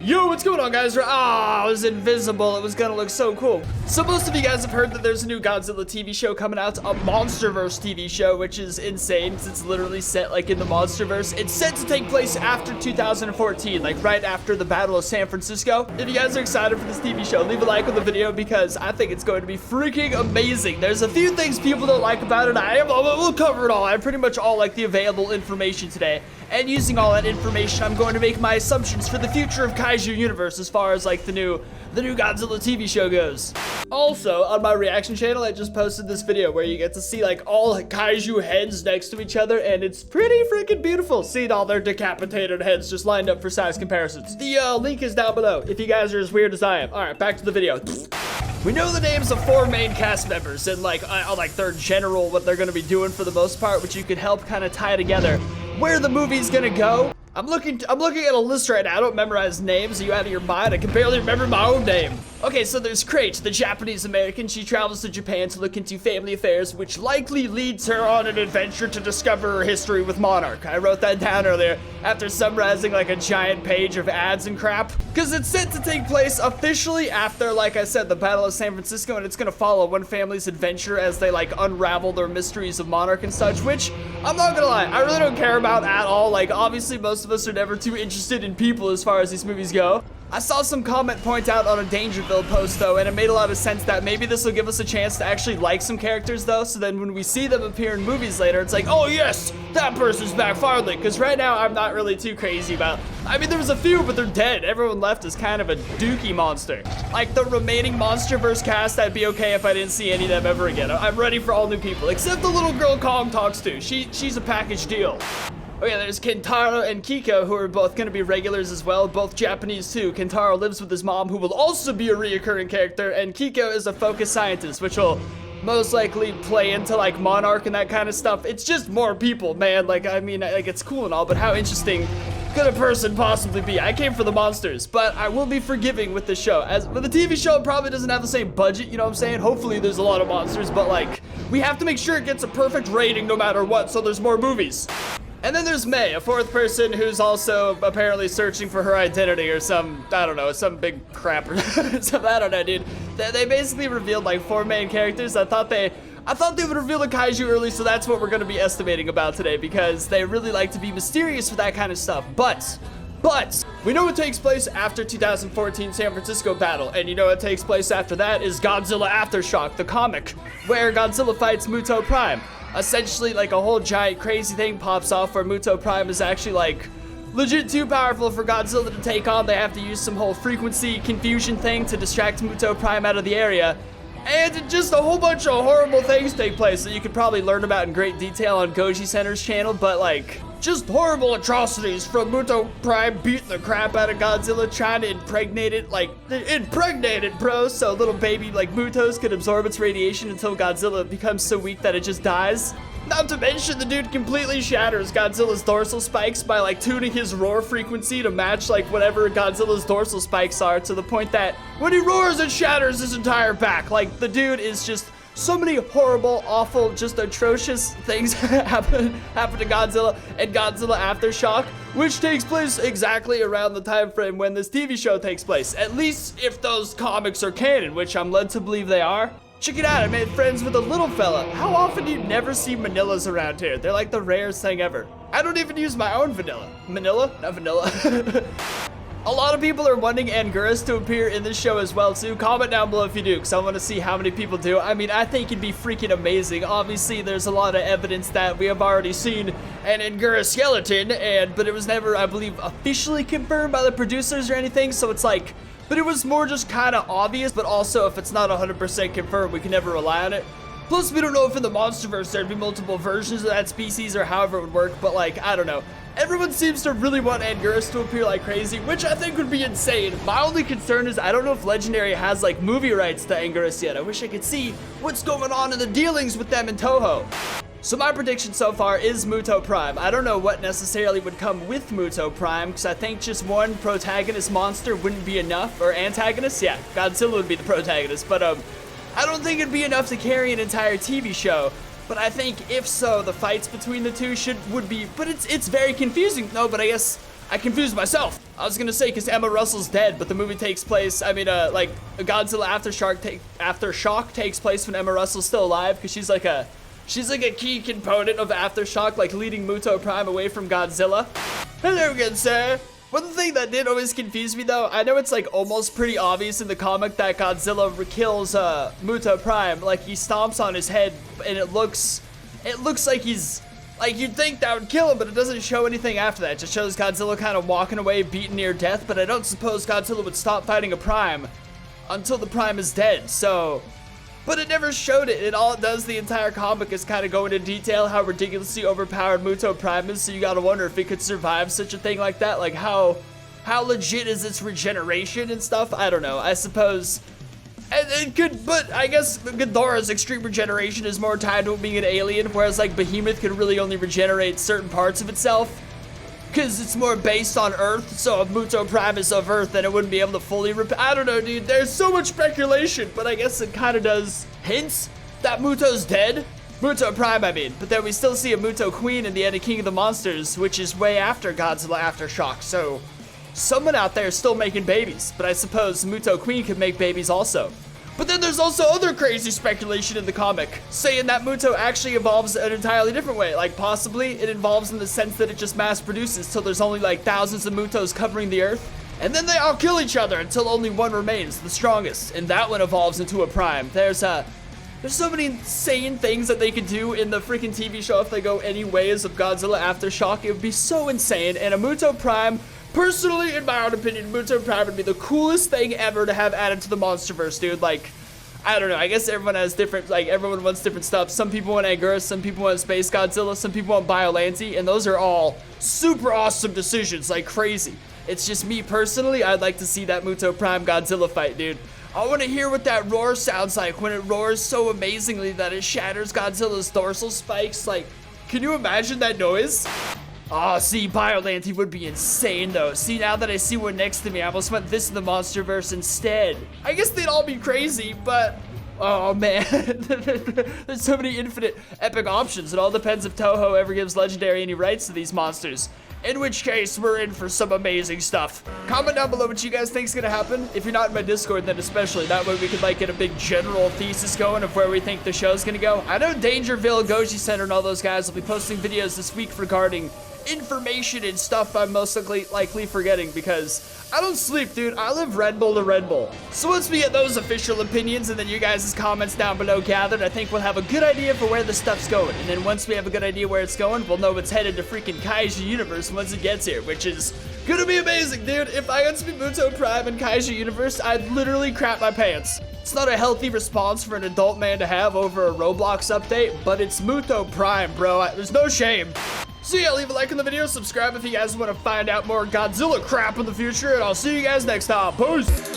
Yo, what's going on, guys? I was invisible. It was gonna look so cool. So most of you guys have heard that there's a new Godzilla TV show coming out, a MonsterVerse TV show, which is insane since it's literally set like in the MonsterVerse. It's set to take place after 2014, like right after the Battle of San Francisco. If you guys are excited for this TV show, leave a like on the video because I think it's going to be freaking amazing. There's a few things people don't like about it. We'll cover it all. I have pretty much all like the available information today. And using all that information, I'm going to make my assumptions for the future of Kaiju universe as far as like the new Godzilla TV show goes. Also, on my reaction channel, I just posted this video where you get to see like all Kaiju heads next to each other, and it's pretty freaking beautiful seeing all their decapitated heads just lined up for size comparisons. The link is down below if you guys are as weird as I am. All right, back to the video. We know the names of 4 main cast members and like their general what they're gonna be doing for the most part, which you could help kind of tie together where the movie's gonna go. I'm looking at a list right now. I don't memorize names. Are you out of your mind? I can barely remember my own name. Okay, so there's Crate, the Japanese American. She travels to Japan to look into family affairs, which likely leads her on an adventure to discover her history with Monarch. I wrote that down earlier after summarizing like a giant page of ads and crap. Because it's set to take place officially after, like I said, the Battle of San Francisco, and it's gonna follow one family's adventure as they like unravel their mysteries of Monarch and such, which I'm not gonna lie, I really don't care about at all. Like, obviously most of us are never too interested in people as far as these movies go. I saw some comment point out on a Dangerville post though, and it made a lot of sense that maybe this will give us a chance to actually like some characters though, so then when we see them appear in movies later, it's like, oh yes, that person's back finally, because right now I'm not really too crazy about, I mean there was a few, but they're dead. Everyone left is kind of a dookie monster. Like the remaining MonsterVerse cast, I'd be okay if I didn't see any of them ever again. I'm ready for all new people, except the little girl Kong talks to. She's a package deal. Okay, there's Kentaro and Kiko, who are both going to be regulars as well, both Japanese too. Kentaro lives with his mom, who will also be a reoccurring character, and Kiko is a focused scientist, which will most likely play into like Monarch and that kind of stuff. It's just more people, man. Like, I mean, like it's cool and all, but how interesting could a person possibly be? I came for the monsters, but I will be forgiving with the show. As with the TV show, it probably doesn't have the same budget, you know what I'm saying? Hopefully there's a lot of monsters, but like, we have to make sure it gets a perfect rating no matter what, so there's more movies. And then there's May, a 4th person who's also apparently searching for her identity or some, I don't know, some big crap or something. I don't know, dude. They basically revealed like 4 main characters. I thought they would reveal the Kaiju early, so that's what we're gonna be estimating about today because they really like to be mysterious with that kind of stuff. But we know it takes place after 2014 San Francisco battle, and you know what takes place after that is Godzilla Aftershock, the comic, where Godzilla fights MUTO Prime. Essentially, like a whole giant crazy thing pops off where MUTO Prime is actually like legit too powerful for Godzilla to take on. They have to use some whole frequency confusion thing to distract MUTO Prime out of the area. And just a whole bunch of horrible things take place that you could probably learn about in great detail on Goji Center's channel, but like, just horrible atrocities from MUTO Prime beating the crap out of Godzilla, trying to impregnate it, like, impregnate it, bro, so little baby, like, MUTOs could absorb its radiation until Godzilla becomes so weak that it just dies. Not to mention, the dude completely shatters Godzilla's dorsal spikes by, like, tuning his roar frequency to match, like, whatever Godzilla's dorsal spikes are, to the point that when he roars, it shatters his entire back. Like, the dude is just so many horrible, awful, just atrocious things happen to Godzilla and Godzilla Aftershock, which takes place exactly around the time frame when this TV show takes place. At least if those comics are canon, which I'm led to believe they are. Check it out, I made friends with a little fella. How often do you never see Manillas around here? They're like the rarest thing ever. I don't even use my own vanilla. Manila? Not vanilla. A lot of people are wanting Anguirus to appear in this show as well too. Comment down below if you do, because I want to see how many people do. I mean, I think it'd be freaking amazing. Obviously, there's a lot of evidence that we have already seen an Anguirus skeleton, but it was never, I believe, officially confirmed by the producers or anything, so it's like, but it was more just kind of obvious, but also if it's not 100% confirmed, we can never rely on it. Plus, we don't know if in the MonsterVerse there'd be multiple versions of that species or however it would work, but like, I don't know. Everyone seems to really want Anguirus to appear like crazy, which I think would be insane. My only concern is I don't know if Legendary has like movie rights to Anguirus yet. I wish I could see what's going on in the dealings with them in Toho. So my prediction so far is MUTO Prime. I don't know what necessarily would come with MUTO Prime, because I think just one protagonist monster wouldn't be enough, or antagonist, yeah, Godzilla would be the protagonist, but I don't think it'd be enough to carry an entire TV show. But I think if so, the fights between the two would be, but it's very confusing. No, but I guess I confused myself. I was gonna say because Emma Russell's dead, but the movie takes place, I mean, like, Godzilla Aftershock takes place when Emma Russell's still alive, because she's like a key component of Aftershock, like leading MUTO Prime away from Godzilla. Hello again, sir. One thing that did always confuse me, though, I know it's like almost pretty obvious in the comic that Godzilla kills MUTO Prime. Like, he stomps on his head, and it looks like he's, like, you'd think that would kill him, but it doesn't show anything after that. It just shows Godzilla kind of walking away, beaten near death, but I don't suppose Godzilla would stop fighting a Prime until the Prime is dead, so... But it never showed it, and all it does the entire comic is kind of go into detail how ridiculously overpowered MUTO Prime is, so you gotta wonder if it could survive such a thing like that, like how legit is its regeneration and stuff? I don't know, I suppose... It could, but I guess Ghidorah's extreme regeneration is more tied to it being an alien, whereas like Behemoth could really only regenerate certain parts of itself, because it's more based on Earth. So if MUTO Prime is of Earth, then it wouldn't be able to fully I don't know, dude. There's so much speculation, but I guess it kind of does hints that MUTO's dead. MUTO Prime, I mean. But then we still see a MUTO Queen in the end of King of the Monsters, which is way after Godzilla Aftershock. So someone out there is still making babies, but I suppose MUTO Queen could make babies also. But then there's also other crazy speculation in the comic, saying that MUTO actually evolves an entirely different way. Like, possibly it evolves in the sense that it just mass produces till there's only like thousands of MUTOs covering the Earth, and then they all kill each other until only one remains, the strongest, and that one evolves into a Prime. There's so many insane things that they could do in the freaking TV show if they go any ways of Godzilla Aftershock. It would be so insane, and a MUTO Prime... Personally, in my own opinion, MUTO Prime would be the coolest thing ever to have added to the MonsterVerse, dude. Like, I don't know. I guess everyone has different, like, everyone wants different stuff. Some people want Anguirus, some people want Space Godzilla, some people want Biollante, and those are all super awesome decisions, like crazy. It's just me personally, I'd like to see that MUTO Prime Godzilla fight, dude. I want to hear what that roar sounds like when it roars so amazingly that it shatters Godzilla's dorsal spikes. Like, can you imagine that noise? Oh, see, Biollante would be insane, though. See, now that I see one next to me, I almost want this in the MonsterVerse instead. I guess they'd all be crazy, but... Oh, man. There's so many infinite epic options. It all depends if Toho ever gives Legendary any rights to these monsters. In which case, we're in for some amazing stuff. Comment down below what you guys think is going to happen. If you're not in my Discord, then especially. That way we could, like, get a big general thesis going of where we think the show's going to go. I know Dangerville, Goji Center, and all those guys will be posting videos this week regarding information and stuff I'm most likely forgetting, because I don't sleep, dude. I live Red Bull to Red Bull. So once we get those official opinions and then you guys' comments down below gathered, I think we'll have a good idea for where the stuff's going. And then once we have a good idea where it's going, we'll know it's headed to freaking Kaiju Universe once it gets here, which is gonna be amazing, dude. If I got to be MUTO Prime in Kaiju Universe, I'd literally crap my pants. It's not a healthy response for an adult man to have over a Roblox update, but it's MUTO Prime, bro. There's no shame. So yeah, leave a like on the video, subscribe if you guys want to find out more Godzilla crap in the future, and I'll see you guys next time. Peace!